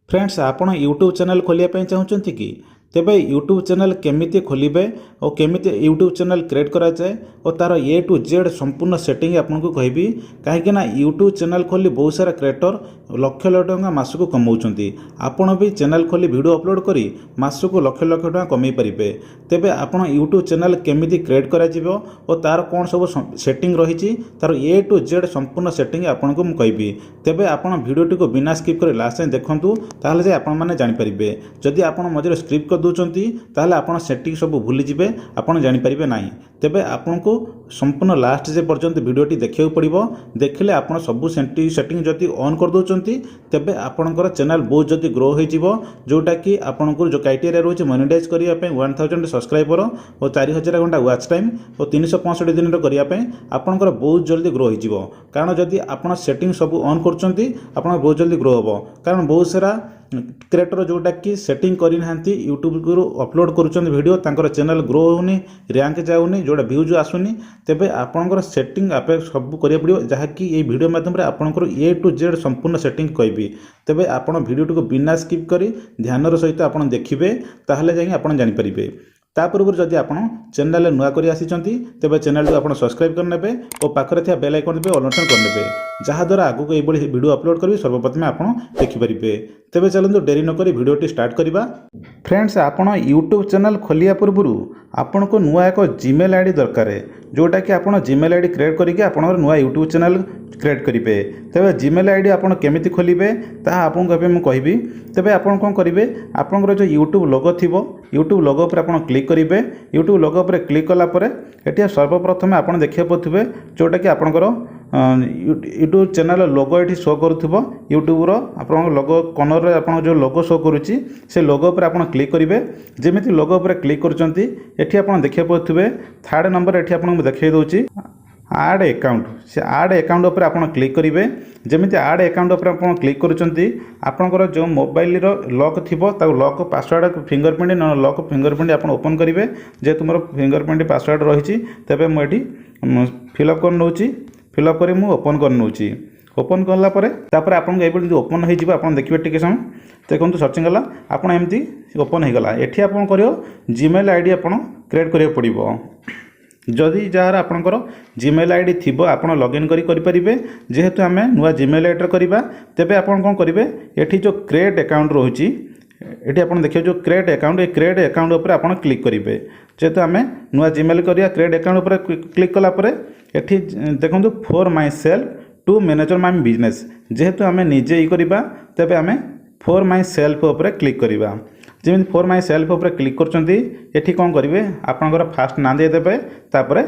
Friends आपण YouTube channel खोलिया चाहूँगी कि तेबे यूट्यूब चैनल केमिति खोलिबे और केमिति यूट्यूब चैनल क्रिएट करा जाए और तार ए टू जेड संपूर्ण सेटिंग आपको कहबी कहीं यूट्यूब चैनल खोली बहुत सारा क्रिएटर लक्ष लक्ष टका मासक कमाउछंती। आपण भी चैनल खोली वीडियो अपलोड करी मासक लक्ष लक्ष टका कमाई पारिबे। तेबे आपण यूट्यूब चैनल केमिति क्रिएट करा जिवो और तार कौन सब सेटिंग रही तार ए टू जेड संपूर्ण सेटिंग आपको मुझे कहबी। तेबे आपण वीडियोटी को बिना स्किप कर लास्ट टाइम देखंतु ताहले जे आपण माने जानि परिबे। जदि आपण मझे स्किप कर दूचंती ताहले आपण सेटिंग सब भूली जिबे, आपण जानि परिबे नाही। तेबे आपनको संपूर्ण लास्ट जे पर्यंत वीडियोटी देखियो पड़िबो। देखले आपण सब सेटिंग जदि ऑन कर दूचंती तेबे आपणकर चैनल बहुत जल्दी ग्रो हो जिवो, जोटा कि आपणकर जो क्राइटेरिया रही मोनेटाइज करिया पे 1000 सब्सक्राइबर और 4000 घंटा वॉच टाइम और 365 दिन करिया पे आपणकर बहुत जल्दी ग्रो हो जिवो। कारण जदि आपण सेटिंग सब ऑन करचंती आपण बहुत जल्दी ग्रो होबो। कारण बहुत सारा क्रिएटर जोटा कि सेटिंग करि नाहंती यूट्यूब को अपलोड करूछन वीडियो तांकर चैनल ग्रो होनी, रैंक जाउनी, जोटा व्यूज आसुनी। तेबे आपणकर सेटिंग आपे सब करिया पड़ियो, जहा कि ए वीडियो माध्यम रे आपणकर ए टू जेड संपूर्ण सेटिंग कहबी। तेबे आपण वीडियो को बिना स्किप करी ध्यानर सहित आपण देखिबे, ताहले जाई आपण जानि परिबे। ता पूर्व जदि आप चैनल नुआ कर आसिचंती तेबे चैनल को आप सब्सक्राइब करने और पाखरे थिया बेल आइकन देबे, ऑल ऑप्शन करने, जहाद्वारा आगू ये वीडियो अपलोड करी सर्वप्रथम आप देखिपारे। तेबे चलते देरी नक वीडियोटी स्टार्ट करवा। फ्रेंड्स आपण यूट्यूब चैनल खोलिया पूर्व आपन को नुआ एक जीमेल आईडी दरकार, जोटा कि आप जीमेल आईडी क्रिएट करके आप नुआ यूट्यूब चैनल क्रिएट करेंगे। तेबे जीमेल आईडी आप केमिति खोलिबे ता आपको एबे मु कहबी। तेबे आपण कोन करिवे, आपनकर जो यूट्यूब लोगो थिबो यूट्यूब लोगो पर आपण क्लिक करिवे। यूट्यूब लोगो पर क्लिक कला परे एठी सर्वप्रथम आपण देखिया पथुबे, जोटा कि आपनकर यूट्यूब चैनल लोगो ये शो करुव यूट्यूब आप लोगो कॉर्नर रे आप जो लोगो शो करुच्ची से लोगो पर आप क्लिक करेंगे। जमीती लोगो पर क्लिक करते आप देखिए पारे थर्ड नंबर ये आपको देखा दूसरी आड अकाउंट, से आड अकाउंट पर आप क्लिक करेंगे। जमीती आड अकाउंट पर आप क्लिक करपर जो मोबाइल लॉक थी लॉक पासवर्ड फिंगरप्रिंट न लॉक फिंगरप्रिंट आप ओपन करेंगे। जेहेतु मोर फिंगरप्रिंट पासवर्ड रही तेज मुझे फिलअप कर नौची, फिलअप कर ओपन कर नौची। ओपन कलापर आपको ये ओपन हो देखिए टी समय देखो सर्चिंग गला आपड़ एमती ओपन हो गला। ये आप जीमेल आईडी आप क्रिएट करा पड़ो। जदि जार आपणकर जीमेल आईडी थी आप लॉगिन करेंगे। जेहेतु आम नुआ जीमेल आईडी करवा तेबे आप कौन करेंगे, ये जो क्रिएट अकाउंट रही ये आप देखिए जो क्रिएट अकाउंट ये क्रिएट अकाउंट उपर आप क्लिक करेंगे। जेहेतु आम नुआ जीमेल करिया क्रिएट अकाउंट उपर क्लिक कलापर ये देखो for myself to manager my business. जेहेतु आम निजे ही करवा तेबे आम फॉर माई सेल्फ उपर क्लिक करवा। जमी फॉर माई सेल्फ उपर क्लिक कर कौन करेंगे, आपंकर फास्ट ना देदेवे तापर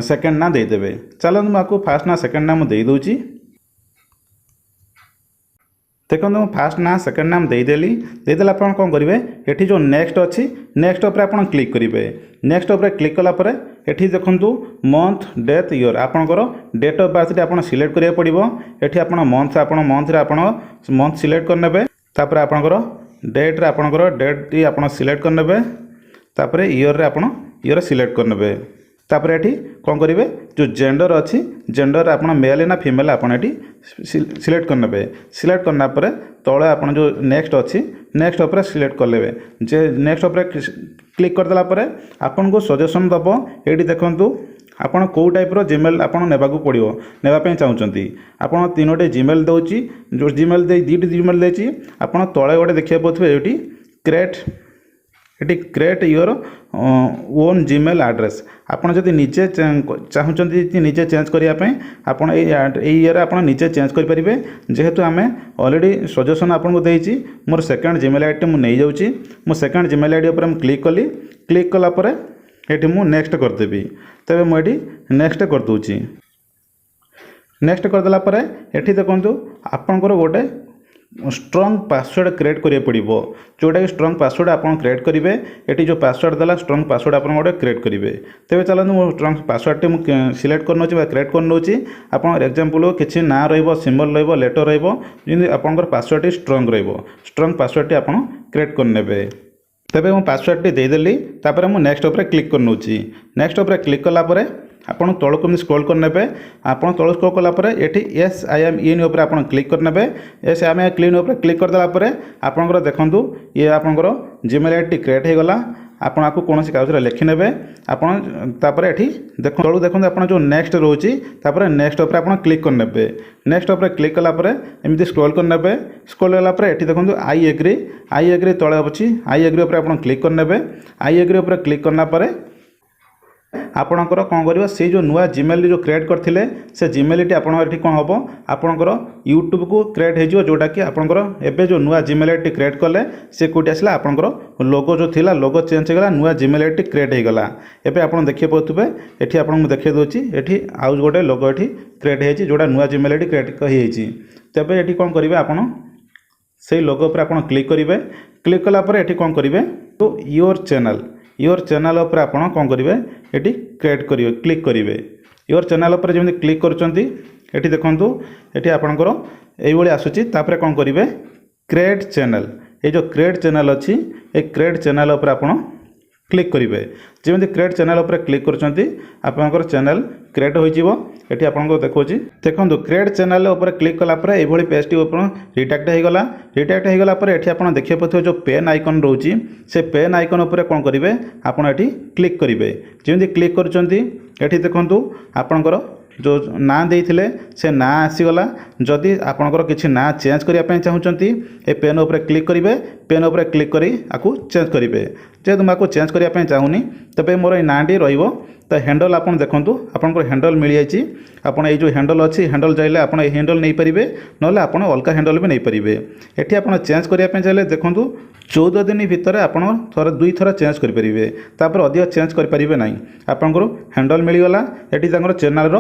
सेकेंड ना देदेवे। चलते मुझे फास्ट ना सेकेंड ना मुझे देदे। देखो मुझे फास्ट ना सेकेंड नाम देदेली। देदेला आप कौन करेंगे, ये जो नेक्स्ट अच्छी नेक्स्ट उपर आप क्लिक करेंगे। नेक्स्ट उपर क्लिक कलापर ये देखूँ मंथ डेथ ईयर आपंकर डेट ऑफ बर्थ आप सिलेक्ट करा पड़ो। ये आप मंथ आप मंथ सिलेक्ट करने तापर आपंकर डेट आपंकर डेट आप सिलेक्ट करने तापर ईयर आप ईयर सिलेक्ट करने। तापर ये कौन करेंगे, जो जेंडर अच्छी जेंडर आप मेल ना फीमेल आप सिलेक्ट करने। सिलेक्ट करना पर तले आप जो नेक्स्ट अच्छी नेक्स्ट उपर सिलेक्ट करेंगे। जे नेक्स्ट उपर क्लिक करदेला आपन को सजेसन दब। ये देखूँ आपन कौ टाइप्र जीमेल आप नेबाकू पड़ो नापी चाहूँगी। आपड़ तीनोटी जीमेल दूची, जो जीमेल दीटी जीमेल देती आप तले गोटे देखिए पारे ये create your own Gmail address. आपड़ जब निजे चाहूँगी निजे चेंज करने आपड़ ये आप निजे चेंज करेंगे। जेहेतु आम ऑलरेडी सजेसन आपको देती मोर सेकेंड जीमेल आईडी मुझे नहीं जाऊँगी। मो सेकेंड जीमेल आईडी पर क्लिक कली, क्लिक कलापर ये मुझे नेक्स्ट करदेवी। तेरे मुझे नेक्स्ट करदे। नेक्स्ट करदेला ये देखो आपंकर गोटे स्ट्रॉन्ग पासवर्ड क्रिएट करिया पड़ो, जोटा कि स्ट्रॉन्ग पासवर्ड आप क्रिएट करेंगे। ये जो पासवर्ड देला स्ट्रॉन्ग पासवर्ड आप गोटे क्रिएट करेंगे। तेज चलते मुझे स्ट्रॉन्ग पासवर्ड टी मुझे सिलेक्ट कर नौची क्रिएट कर नौची। आप एग्जांपल किसी ना सिंबल लेटर रही आपंकर password T strong strong password T आप क्रिएट करने। तेज मुझे पासवर्ड टी देदेली तापर मुझे नेक्स्ट उपर क्लिक कर नौची। नेक्स्ट उपर क्लिक कलापर ଆପଣ ତଳକୁ ଏମିତି ସ୍କ୍ରୋଲ୍ କରିନେବେ। ଆପଣ ତଳକୁ ସ୍କ୍ରୋଲ୍ କଲା ପରେ ଏଠି ୟେସ୍ ଆଇ ଆମ୍ ଇନ୍ ଉପରେ ଆପଣ କ୍ଲିକ୍ କରିନେବେ। ୟେସ୍ ଆଇ ଆମ୍ କ୍ଲିନ୍ ଉପରେ କ୍ଲିକ୍ କରିଦେଲା ପରେ ଆପଣଙ୍କର ଦେଖନ୍ତୁ ଇଏ ଆପଣଙ୍କର ଜିମେଲ୍ ଆଇଡିଟି କ୍ରିଏଟ୍ ହୋଇଗଲା। ଆପଣ ଆକୁ କୌଣସି କାଗଜରେ ଲେଖିନେବେ। ଆପଣ ତାପରେ ଏଠି ତଳୁ ଦେଖନ୍ତୁ ଆପଣ ଯେଉଁ ନେକ୍ସଟ ରହୁଛି ତାପରେ ନେକ୍ସଟ ଉପରେ ଆପଣ କ୍ଲିକ୍ କରିନେବେ। ନେକ୍ସଟ ଉପରେ କ୍ଲିକ୍ କଲା ପରେ ଏମିତି ସ୍କ୍ରୋଲ୍ କରିନେବେ। ସ୍କ୍ରୋଲ୍ କଲା ପରେ ଏଠି ଦେଖନ୍ତୁ ଆଇ ଏଗ୍ରି ତଳେ ଅଛି। ଆଇ ଏଗ୍ରି ଉପରେ ଆପଣ କ୍ଲିକ୍ କରିନେବେ। ଆଇ ଏଗ୍ରି ଉପରେ କ୍ଲିକ୍ କଲା ପରେ ଆପଣଙ୍କର କ'ଣ କରିବ ସେ ଯେଉଁ ନୂଆ ଜିମେଲ୍ ଯେଉଁ କ୍ରିଏଟ୍ କରିଥିଲେ ସେ ଜିମେଲ୍ଟି ଆପଣଙ୍କର ଏଠି କ'ଣ ହେବ ଆପଣଙ୍କର ୟୁଟ୍ୟୁବ୍କୁ କ୍ରିଏଟ୍ ହୋଇଯିବ, ଯେଉଁଟାକି ଆପଣଙ୍କର ଏବେ ଯେଉଁ ନୂଆ ଜିମେଲ୍ ଆଇଡିଟି କ୍ରିଏଟ୍ କଲେ ସେ କେଉଁଠି ଆସିଲା ଆପଣଙ୍କର ଲୋଗୋ ଯେଉଁ ଥିଲା ଲୋଗୋ ଚେଞ୍ଜ ହୋଇଗଲା, ନୂଆ ଜିମେଲ୍ ଆଇଡିଟି କ୍ରିଏଟ୍ ହୋଇଗଲା। ଏବେ ଆପଣ ଦେଖି ପାରୁଥିବେ ଏଠି ଆପଣଙ୍କୁ ଦେଖାଇ ଦେଉଛି ଏଠି ଆଉ ଗୋଟେ ଲୋଗୋ ଏଠି କ୍ରିଏଟ୍ ହୋଇଯାଇଛି ଯେଉଁଟା ନୂଆ ଜିମେଲ୍ ଆଇଡି କ୍ରିଏଟ୍ ହୋଇଯାଇଛି। ତେବେ ଏଠି କ'ଣ କରିବେ ଆପଣ ସେଇ ଲୋଗୋ ଉପରେ ଆପଣ କ୍ଲିକ୍ କରିବେ। କ୍ଲିକ୍ କଲା ପରେ ଏଠି କ'ଣ କରିବେ ତ য়োর ଚ୍ୟାନେଲ୍ ଉପରେ ଆପଣ କ'ଣ କରିବେ ଏଠି କ୍ଲିକ୍ କରିବେ। য়োর ଚ୍ୟାନେଲ୍ ଉପରେ ଯେମିତି କ୍ଲିକ୍ କରୁଛନ୍ତି ଏଠି ଦେଖନ୍ତୁ ଏଠି ଆପଣଙ୍କର এইভাবে ଆସୁଛି। ତାପରେ କ'ଣ କରିବେ କ୍ରିଏଟ୍ ଚ୍ୟାନେଲ୍, এই ଯେଉଁ କ୍ରିଏଟ୍ ଚ୍ୟାନେଲ୍ ଅଛି এই କ୍ରିଏଟ୍ ଚ୍ୟାନେଲ୍ ଉପରେ ଆପଣ କ୍ଲିକ୍ କରିବେ। ଯେମିତି କ୍ରିଏଟ୍ ଚ୍ୟାନେଲ୍ ଉପରେ କ୍ଲିକ୍ କରୁଛନ୍ତି ଆପଣଙ୍କର ଚ୍ୟାନେଲ୍ କ୍ରିଏଟ୍ ହୋଇଯିବ। ଏଠି ଆପଣଙ୍କୁ ଦେଖାଉଛି ଦେଖନ୍ତୁ କ୍ରିଏଟ୍ ଚ୍ୟାନେଲ୍ ଉପରେ କ୍ଲିକ୍ କଲା ପରେ এইଭଳି ପେଜ୍ଟି ଓପନ୍ ରିଡାକ୍ଟ ହୋଇଗଲା। ରିଡାକ୍ଟ ହୋଇଗଲା ପରେ ଏଠି ଆପଣ ଦେଖିବାକୁ ପାଉଥିବେ ଯେଉଁ ପେନ୍ ଆଇକନ୍ ରହୁଛି ସେ ପେନ୍ ଆଇକନ୍ ଉପରେ କ'ଣ କରିବେ ଆପଣ ଏଠି କ୍ଲିକ୍ କରିବେ। ଯେମିତି କ୍ଲିକ୍ କରୁଛନ୍ତି ଏଠି ଦେଖନ୍ତୁ ଆପଣଙ୍କର ଯେଉଁ ନାଁ ଦେଇଥିଲେ ସେ ନାଁ ଆସିଗଲା। ଯଦି ଆପଣଙ୍କର କିଛି ନାଁ ଚେଞ୍ଜ କରିବା ପାଇଁ ଚାହୁଁଛନ୍ତି ଏ ପେନ୍ ଉପରେ କ୍ଲିକ୍ କରିବେ। ପେନ୍ ଉପରେ କ୍ଲିକ୍ କରି ଆକୁ ଚେଞ୍ଜ କରିବେ। ଯେହେତୁ ମୁଁ ଆକୁ ଚେଞ୍ଜ କରିବା ପାଇଁ ଚାହୁଁନି ତେବେ ମୋର ଏଇ ନାଁଟି ରହିବ। ତ ହ୍ୟାଣ୍ଡଲ୍ ଆପଣ ଦେଖନ୍ତୁ ଆପଣଙ୍କର ହ୍ୟାଣ୍ଡଲ୍ ମିଳିଯାଇଛି। ଆପଣ এই ଯେଉଁ ହ୍ୟାଣ୍ଡଲ୍ ଅଛି ହ୍ୟାଣ୍ଡଲ୍ ଚାହିଁଲେ ଆପଣ এই ହ୍ୟାଣ୍ଡଲ୍ ନେଇପାରିବେ, ନହେଲେ ଆପଣ ଅଲଗା ହ୍ୟାଣ୍ଡଲ୍ ବି ନେଇପାରିବେ। ଏଠି ଆପଣ ଚେଞ୍ଜ କରିବା ପାଇଁ ଚାହିଁଲେ ଦେଖନ୍ତୁ 14 ଦିନ ଭିତରେ ଆପଣ ଦୁଇଥର ଚେଞ୍ଜ କରିପାରିବେ, ତାପରେ ଅଧିକ ଚେଞ୍ଜ କରିପାରିବେ ନାହିଁ। ଆପଣଙ୍କର ହ୍ୟାଣ୍ଡଲ୍ ମିଳିଗଲା। ଏଠି ତାଙ୍କର ଚ୍ୟାନେଲ୍ର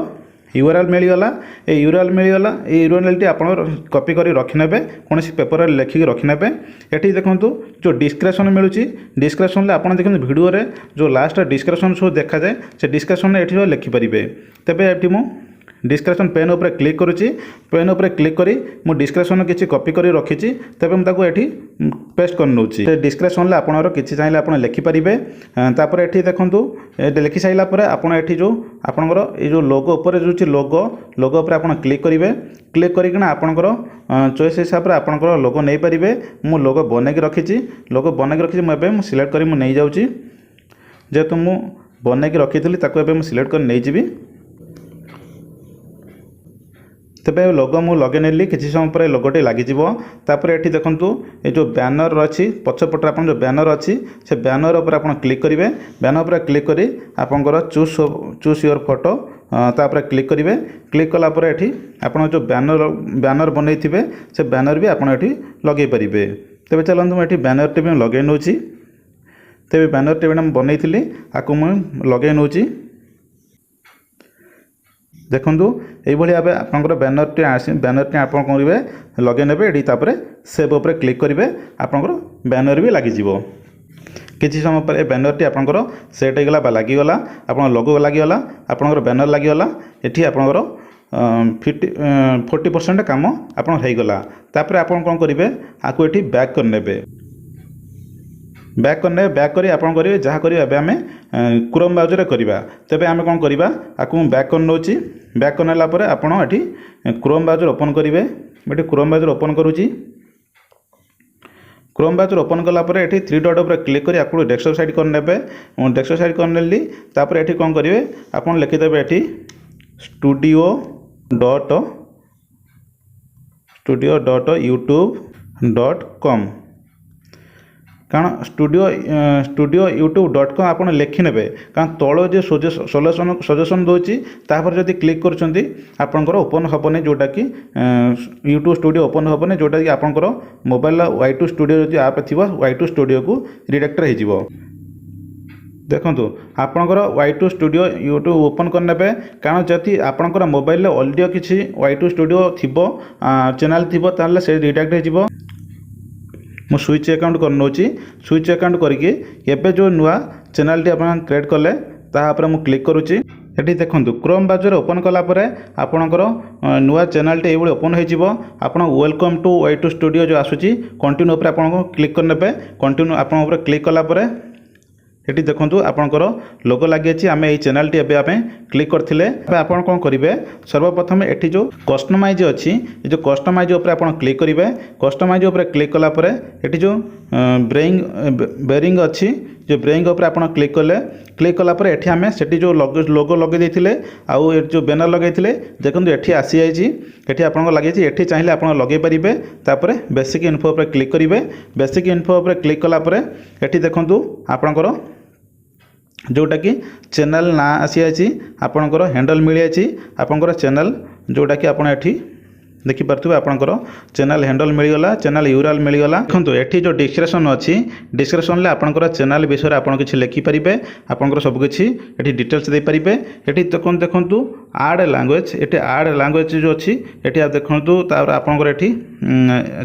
ୟୁଆର୍ଏଲ୍ ମିଳିଗଲା। এই ୟୁଆର୍ଏଲ୍ ମିଳିଗଲା। এই ୟୁଆର୍ଏଲ୍ଟି ଆପଣ କପି କରି ରଖିନେବେ, କୌଣସି ପେପରରେ ଲେଖିକି ରଖିନେବେ। ଏଠି ଦେଖନ୍ତୁ ଯେଉଁ ଡିସ୍କ୍ରିପ୍ସନ୍ ମିଳୁଛି ଡିସ୍କ୍ରିପ୍ସନ୍ରେ ଆପଣ ଦେଖନ୍ତୁ ଭିଡ଼ିଓରେ ଯେଉଁ ଲାଷ୍ଟ ଡିସ୍କ୍ରିପ୍ସନ୍ ସବୁ ଦେଖାଯାଏ ସେ ଡିସ୍କ୍ରିପ୍ସନ୍ରେ ଏଠି ଲେଖିପାରିବେ। ତେବେ ଏଠି ମୁଁ ଡିସ୍କ୍ରିପ୍ସନ୍ ପେନ୍ ଉପରେ କ୍ଲିକ୍ କରୁଛି। ପେନ୍ ଉପରେ କ୍ଲିକ୍ କରି ମୁଁ ଡିସ୍କ୍ରିପ୍ସନ୍ କିଛି କପି କରି ରଖିଛି। ତେବେ ମୁଁ ତାକୁ ଏଠି ପେଷ୍ଟ କରିନେଉଛି। ସେ ଡିସ୍କ୍ରିପ୍ସନ୍ରେ ଆପଣଙ୍କର କିଛି ଚାହିଁଲେ ଆପଣ ଲେଖିପାରିବେ। ତାପରେ ଏଠି ଦେଖନ୍ତୁ ଲେଖି ସାରିଲା ପରେ ଆପଣ ଏଠି ଯେଉଁ ଆପଣଙ୍କର ଏଇ ଯେଉଁ ଲୋଗୋ ଉପରେ ଯେଉଁ ଲୋଗୋ ଉପରେ ଆପଣ କ୍ଲିକ୍ କରିବେ। କ୍ଲିକ୍ କରିକିନା ଆପଣଙ୍କର ଚଏସ୍ ହିସାବରେ ଆପଣଙ୍କର ଲୋଗୋ ନେଇପାରିବେ। ମୁଁ ଲୋଗୋ ବନେଇକି ରଖିଛି। ମୁଁ ଏବେ ସିଲେକ୍ଟ କରି ମୁଁ ନେଇଯାଉଛି। ଯେହେତୁ ମୁଁ ବନେଇକି ରଖିଥିଲି ତାକୁ ଏବେ ମୁଁ ସିଲେକ୍ଟ କରି ନେଇଯିବି। ତେବେ ଲୋଗୋ ମୁଁ ଲଗେଇ ନେଲି। କିଛି ସମୟ ପରେ ଲୋଗୋଟି ଲାଗିଯିବ। ତାପରେ ଏଠି ଦେଖନ୍ତୁ ଏ ଯେଉଁ ବ୍ୟାନର ଅଛି ପଛପଟରେ ଆପଣ ଯେଉଁ ବ୍ୟାନର ଅଛି ସେ ବ୍ୟାନର ଉପରେ ଆପଣ କ୍ଲିକ୍ କରିବେ। ବ୍ୟାନର ଉପରେ କ୍ଲିକ୍ କରି ଆପଣଙ୍କର ଚୁଜ୍ ୟୁଅର୍ ଫଟୋ ତାପରେ କ୍ଲିକ୍ କରିବେ। କ୍ଲିକ୍ କଲା ପରେ ଏଠି ଆପଣ ଯେଉଁ ବ୍ୟାନର ବନେଇଥିବେ ସେ ବ୍ୟାନର ବି ଆପଣ ଏଠି ଲଗେଇ ପାରିବେ। ତେବେ ଚାଲନ୍ତୁ ମୁଁ ଏଠି ବ୍ୟାନରଟି ବି ଲଗେଇ ନେଉଛି। ତେବେ ବ୍ୟାନରଟି ମୁଁ ବନେଇଥିଲି ଆକୁ ମୁଁ ଲଗେଇ ନେଉଛି। ଦେଖନ୍ତୁ এইভাবে ভাবে আপনার ব্যানরটি আপনার করবে লগাই নেবে। এটি তাপরে সেভ উপরে ক্লিক করবে আপনার ব্যানর বি লাগিযোগ। কিছু সময় পরে ব্যানরটি আপনার সেট হয়ে গলা বা লাগিগলা। আপনার লোগো লাগিগলা, আপনার ব্যানর লাগিগলা। এটি আপনার 40% কাম আপনার হয়ে গলা। তাপরে আপনার কম করবে আকু এটি ব্যাক করে নেবে। ব্যাক করে আপনার করবে যা করবে এবে আমি ক্রোম ব্রাউজরে করা। তেবে আমি কম করা আকু ব্যাক করে নেছি। ব্যাক করে নেলা পরে আপনার এটি ক্রোম ব্রাউজর ওপন করবে। এটি ক্রোম ব্রাউজর ওপন করুছি। ক্রোম ব্রাউজর ওপন কলা পরে এটি 3 ডট উপরে ক্লিক করে আপনার ডেস্কটপ সাইড করে নেবে। ডেস্কটপ সাইড করে নেলি। তাপরে এটি কম করবে আপনার লিখিদেবে এটি studio.youtube.com। କାରଣ studio.youtube.com ଆପଣ ଲେଖିନେବେ। କାରଣ ତଳ ଯେ ସଜେସନ୍ ଦେଉଛି ତାପରେ ଯଦି କ୍ଲିକ୍ କରୁଛନ୍ତି ଆପଣଙ୍କର ଓପନ୍ ହେବନି, ଯେଉଁଟାକି ୟୁଟ୍ୟୁବ୍ ଷ୍ଟୁଡ଼ିଓ ଓପନ୍ ହେବନି, ଯେଉଁଟାକି ଆପଣଙ୍କର ମୋବାଇଲ୍ Y2 ଷ୍ଟୁଡ଼ିଓ ଯଦି ଆପ୍ ଥିବ Y2 ଷ୍ଟୁଡ଼ିଓକୁ ରିଡାଇରେକ୍ଟ ହୋଇଯିବ। ଦେଖନ୍ତୁ ଆପଣଙ୍କର Y2 ଷ୍ଟୁଡ଼ିଓ ୟୁଟ୍ୟୁବ୍ ଓପନ୍ କରିନେବେ। କାରଣ ଯଦି ଆପଣଙ୍କର ମୋବାଇଲରେ ଅଲରେଡ଼ି କିଛି Y2 ଷ୍ଟୁଡ଼ିଓ ଥିବ ଚ୍ୟାନେଲ୍ ଥିବ ତାହେଲେ ସେ ରିଡାଇରେକ୍ଟ ହୋଇଯିବ। ମୁଁ ସୁଇଚ୍ ଆକାଉଣ୍ଟ କରିନେଉଛି। ସୁଇଚ୍ ଆକାଉଣ୍ଟ କରିକି ଏବେ ଯେଉଁ ନୂଆ ଚ୍ୟାନେଲ୍ଟି ଆପଣ କ୍ରିଏଟ୍ କଲେ ତାହା ଉପରେ ମୁଁ କ୍ଲିକ୍ କରୁଛି। ଏଠି ଦେଖନ୍ତୁ କ୍ରୋମ୍ ବ୍ରାଉଜର ଓପନ୍ କଲା ପରେ ଆପଣଙ୍କର ନୂଆ ଚ୍ୟାନେଲ୍ଟି ଏଇଭଳି ଓପନ୍ ହୋଇଯିବ। ଆପଣ ୱେଲକମ୍ ଟୁ Y2 ଷ୍ଟୁଡ଼ିଓ ଯେଉଁ ଆସୁଛି କଣ୍ଟିନ୍ୟୁ ଉପରେ ଆପଣଙ୍କୁ କ୍ଲିକ୍ କରିନେବେ। କଣ୍ଟିନ୍ୟୁ ଆପଣଙ୍କ ଉପରେ କ୍ଲିକ୍ କଲା ପରେ एटी देखो आपंकर लोगो लगे आम ये चैनल टी एवं क्लिक करते आप कौन करेंगे सर्वप्रथम एटी जो कस्टमाइज अच्छी जो कस्टमाइज आप क्लिक करेंगे कस्टमाइज क्लिक कलापर ये जो बेरिंग अच्छी जो बेरिंग उपर आप क्लिक कलापर एटी आम से जो लोगो लगे देते आउ जो बैनर लगे देखो ये आसी जाइए आपको लगे ये चाहिए आप लगे पारे तापर बेसिक इन्फो पर क्लिक करेंगे बेसिक इन्फो पर क्लिक कलापर ये देखो आपणकर जोटा कि चैनल ना आसी जाइए आपणकर हैंडल मिल जाइए आपणकर चैनल जोटा कि आपड़ एटी देखिपे आपणकर चैनल हैंडल मिलगला चैनल यूआरएल मिलगला देखो ये जो डिस्क्रिप्शन अच्छी डिस्क्रिप्शन में आपणकर चैनल विषय आप किसी लिखिपारे आपंकर सबकि ये डिटेल्स दे पारे ये देखो आड लैंग्वेज ये आड लैंग्वेज जो अच्छी ये आप देखो आपंकर ये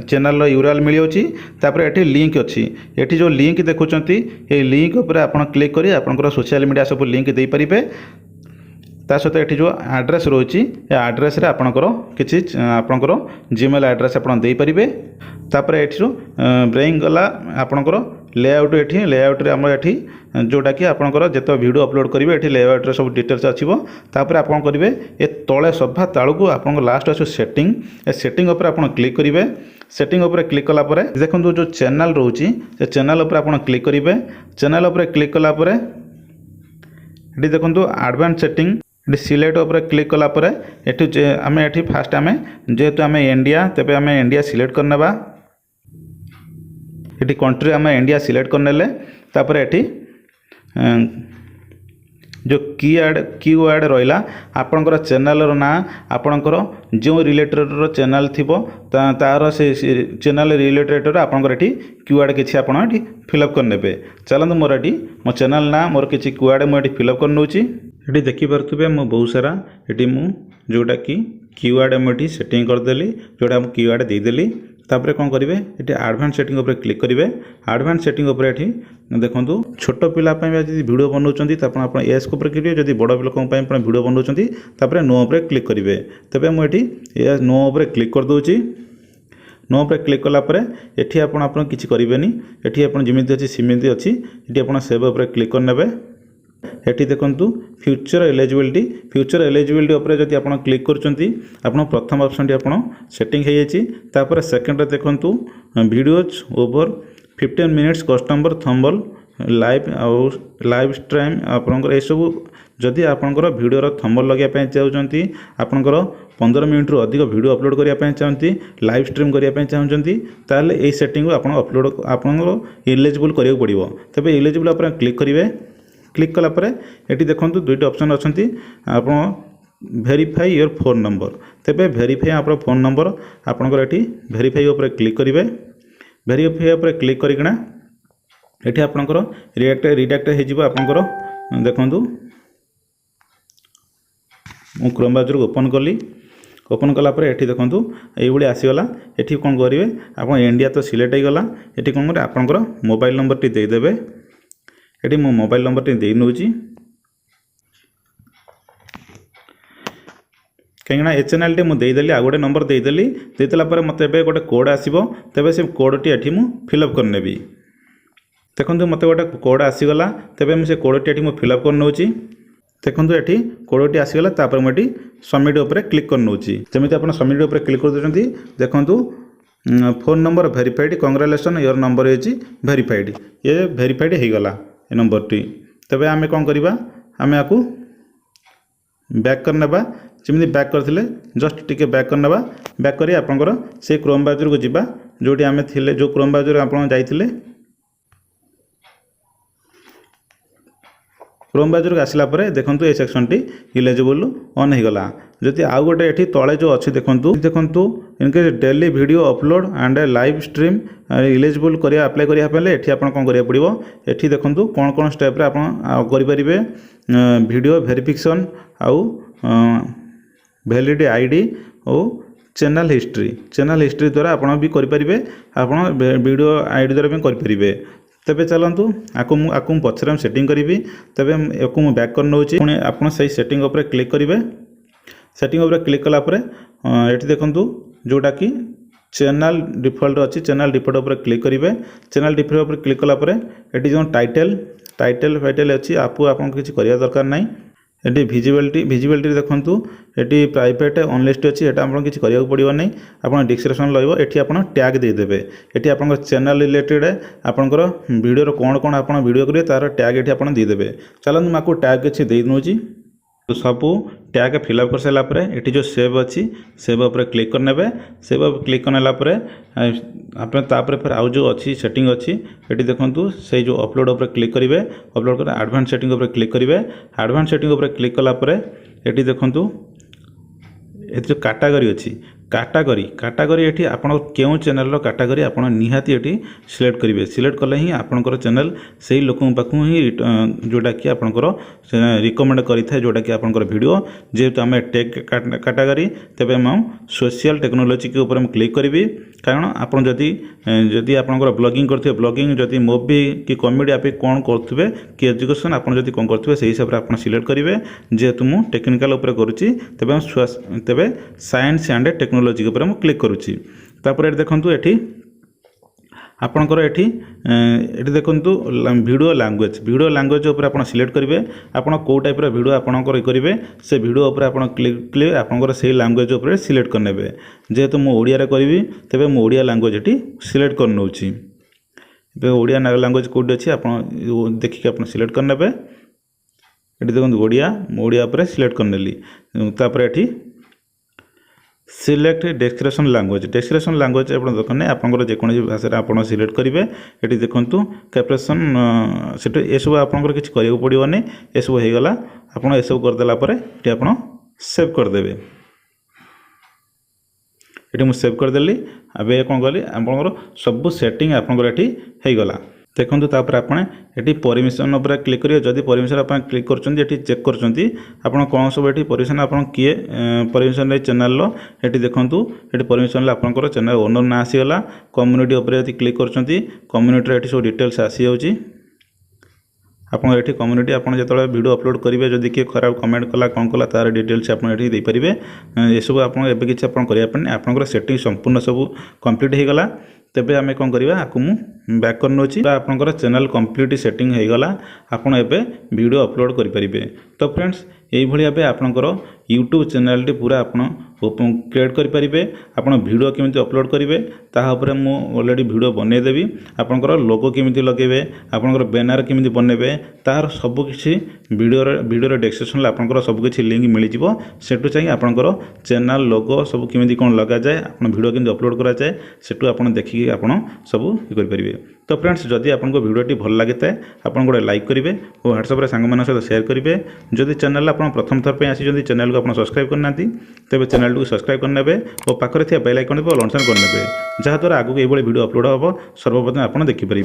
चैनल यूआरएल मिल जाऊँगी ये लिंक अच्छी ये जो लिंक देखुं ये लिंक उपर आप क्लिक कर आपंकर सोशल मीडिया सब लिंक दे पारे ता सहित ये जो आड्रेस रही है आड्रेस आपणकर किसी आपणकर जीमेल आड्रेस आप देपारे तापर ये जो ब्रेइंग गला आपणकर लेआउट ये लेआउट आम ये जोटा कि आपणकर जिते वीडियो अपलोड करेंगे ये लेआउट सब डिटेल्स आसो तापर आप करेंगे ये तले सभा तालू आप लास्ट अच्छे सेटिंग ए सेटिंग उपर आप क्लिक करेंगे सेटिंग उपर क्लिक कलापर देखो जो चैनल रोचे से चैनल उपर आप क्लिक करेंगे चैनल उपर क्लिक कलापर ये देखो एडवांस सेटिंग ये सिलेक्ट उपर क्लिक कलापर ये आम ये फास्ट आम जेहेतु आम इंडिया तेज आम इंडिया सिलेक्ट करने ये कंट्री आम इंडिया सिलेक्ट करने तापर ये जो कीवर्ड रहा आपणकर चैनल ना आपणकर जो रिलेटेड चैनल थी तार से चैनल रिलेटेड आपणकर ये कीवर्ड किसी आप फिलअप करने चलते मोर ये मो चैनल ना मोर किसी कीवर्ड मुझे फिलअप कर नौची ये देखिपे मो बहुत सारा ये जोटा कि कीवर्ड मुझे सेटिंग करदेली जोटा कीवर्ड देदेली तापर कौन करेंगे ये एडवांस सेटिंग उपर क्लिक करेंगे एडवांस सेटिंग उपर ये देखो छोट पिलापी वीडियो बनाऊँच आप एज को करेंगे जब बड़ लोगों वीडियो बनाऊँच नो उपर क्लिक करेंगे तेज मुझे नो उपर क्लिक करदे नो उपर क्लिक कलापर ये आप किसी करेंगे ये जमी अच्छी सीमित अच्छी ये आप सेव उपर क्लिक करने ये देखो फ्यूचर एलिजिबिलिटी उपर जब आप क्लिक कर प्रथम ऑप्शन टी आप सेटिंग हो जापर सेकेंड देखो वीडियोज ओवर 15 मिनिट्स कस्टमर थंबल लाइव स्ट्रीम आपंकर सब जदि आपंकर वीडियोर थंबल लगे चाहते आपंकर 15 मिनट रु अधिक वीडियो अपलोड करने चाहती लाइव स्ट्रीम करने चाहते ताले ये सेटिंग आप अपलोड आपंकर इलिजिबल करा पड़ो तेज इलिजिबल आप क्लिक करेंगे क्लिक कलापर ये देखो दुईट ऑप्शन अच्छी आप वेरीफाई योर फोन नंबर तेरे वेरीफाई आप फोन नंबर आपंकर ये वेरीफाई उपर क्लिक करेंगे वेरीफाई उपर क्लिक करना ये आपंकर रिडाक्ट हो आपंकर देखो मु क्रोम ब्राउज़र को ओपन कलापर ये देखो ये आसीगला ये कौन करेंगे आप इंडिया तो सिलेक्ट हो गला ये कौन करेंगे आपंकर मोबाइल नंबर टी देदेवे ये मो मोबाइल नंबर टी दे नौची कहीं ए चैनल टी मुझे आ गोटे नंबर देदेली देदेला मत गोटे कोड आसो तेज से कोड टी ये फिलअप करने देखो मत गोटे कोड आसीगला तेज मुझे कोड टी ये फिलअप कर नौची देखो ये कोड टी आसीगला मुझे सबमिट उपर क्लिक कर नौची जमी आप सबमिट उपर क्लिक कर देते देखो phone number verified congratulation your number is verified ये वेरीफाइड हो गला ये नंबर टी तेज आम कौन करवा आम आपको बैक करने जमी बैक करते जस्ट टिके बैक करने बैक कर आपंकर से क्रोम ब्राउज़र को जीवा जोटी आम थे जो क्रोम ब्राउज़र आप जाइए क्रोम ब्राउज़र को आसला देखो ये सेक्शन टी इलिजिबल ऑन हो गला जदि आउ गोटे ये तले जो अच्छी देखो इनके daily video upload and live stream eligible कर अप्लाई करने ये आप कौन करा पड़ो ये देखो कौन कौन स्टेप्रे आप करेंगे वीडियो वेरिफिकेशन आउ वैलिड आईडी और चैनल हिस्ट्री द्वारा आप भी करेंगे आप वीडियो आईडी द्वारा भी करेंगे तेबे चलतु आपको पचर सेटिंग करी तेबे आपको बैक कर नौची पुणी आप सेटिंग उपर क्लिक करेंगे सेटिंग उपर क्लिक कलापर ये देखो जोटा कि चैनल डिफॉल्ट अच्छी चैनल डिफॉल्ट उपर क्लिक करेंगे। चैनल डिफॉल्ट उपर क्लिक कलापर ये जो टाइटल फाइटल अच्छी आपको आपको किसी करने दरकार ना। ये विजिबिलिटी देखूँ ये प्राइवेट अनलिस्ट अच्छी एटा आपको किसी करने पड़ो नहीं। आप डिस्क्रिप्शन रही है आप टैग देदेवे ये आप चैनल रिलेटेड आपंकर वीडियो कौन कौन आप वीडियो करेंगे तार टैग ये आप देदेवे। चलते मैं आपको टैग किसी दे दूँगी तो सबू टैग फिलअप कर सारापर ये जो सेव अच्छी सेव उपर क्लिक करने। सेव उपर क्लिक करनेलापर आपरे फिर आउ जो अच्छी सेटिंग अच्छी ये देखूँ से जो अपलोड उपर क्लिक करेंगे। अपलोड कर एडवांस सेटिंग उपर क्लिक करेंगे। एडवांस सेटिंग उपर क्लिक कलापर ये देखूँ ये जो कैटेगरी अच्छी कैटेगरी ये आप क्यों चैनल कैटेगरी आप निहाती ये सिलेक्ट करेंगे। सिलेक्ट कले ही आपंकर चैनल से ही लोकों पाक ही जोटा कि आपंकर रिकमेंड करें जोटा कि आपंकर वीडियो जेहेतु आम टेक कैटेगरी तेज हम सोशल टेक्नोलोजी के ऊपर क्लिक करी। कारण आप जदि आपंकर ब्लॉगिंग करते ब्लॉगिंग जदि मूवी कि कॉमेडी आप कौन करुवे कि एजुकेशन आप कौन करुवे से हिसाब से आप सिलेक्ट करेंगे। जेहेतु मुझे टेक्निकल उपर करुँची तेज साइंस एंड टेक्नोलोजी उपर मुझे क्लिक करुँची। तापर ये देखूँ ये आपणकर ये देखूँ वीडियो लैंग्वेज उपर आप सिलेक्ट करेंगे। आपड़ कौ टाइप वीडियो आपंकर करेंगे से वीडियो उपर आप क्लिक आपंकर से लैंग्वेज उपर सिलेक्ट करने। जेहेतु मुझे ओडिया करी तेज मुझे ओडिया लैंग्वेज ये सिलेक्ट कर नौची। ओडिया लैंग्वेज कौटी अच्छी आप देखिए आप सिलेक्ट करने। ये देखो ओडिया उपर सिलेक्ट करनेली। तापर ये सिलेक्ट डेस्क्रिप्शन लैंग्वेज आप दरकार नहीं। आपंकर जेकोसी भाषा आप सिलेक्ट करेंगे। ये देखूँ कैप्शन से ये सब आपंकर किसी करने पड़ो नहीं। ये सब हो गला आप करदेला ये आप सेव करदे। ये मुझे सेव करदेली। अब ये कौन कली आपंकर सब सेटिंग आपंकर ये गला। देखो तापर आपड़ी परमिशन उपर क्लिक करेंगे। जदि परमिशन आप क्लिक कर चेक कर कौन सब ये परमिशन आप किए परमिशन चैनल ये देखूँ ये परमिशन आपंकर चैनल ओनर ना आसीगला। कम्युनिटी उपर यदि क्लिक कर कम्युनिटी ये सब डिटेल्स आसी जाऊँगी। आप कम्युनिटी आप जो वीडियो अपलोड करेंगे जदि किए खराब कमेंट कला कौन कला तार डिटेल्स आप देपारे। ये सब आप किसी आपंकर सेटिंग संपूर्ण सब कंप्लीट हो गला। तेबे आमे कौन करवा आपको मुझे बैक कर नौची आपंकर चैनल कंप्लीट सेटिंग हो गला। आपड़ एवं वीडियो अपलोड करेंगे। तो फ्रेंड्स यही भाव आपंकर यूट्यूब चैनल पूरा आप क्रिएट करेंगे। आप वीडियो केमी अपलोड करेंगे तापर मुझे ऑलरेडी वीडियो बनईदेवी। आपंकर लोगो केमी लगे आपंकर बैनर केमी बनइबे तार सबकि वीडियो डिस्क्रिप्शन आपंकर सबकि लिंक मिल सेठू चाहिए आपंकर चैनल लोगो सब केमी कौन लग जाए आप वीडियो केमी अपलोड कराए सेठू आप देखिए आप सब ये करेंगे। तो फ्रेंड्स जदि आपको वीडियोटी भल लगी था आप गोटे लाइक करेंगे और व्हाट्सएप सांग सहित शेयर करेंगे। जदि चैनल आप प्रथम थर पर आसी चैनल को आप सब्सक्राइब करना तेज चैनल को सब्सक्राइब करने और पाखे बेल आइकन को लंचन करने जहाँद्वारा आगे ये वीडियो अपलोड हम सर्वप्रथम आप देखिपारे।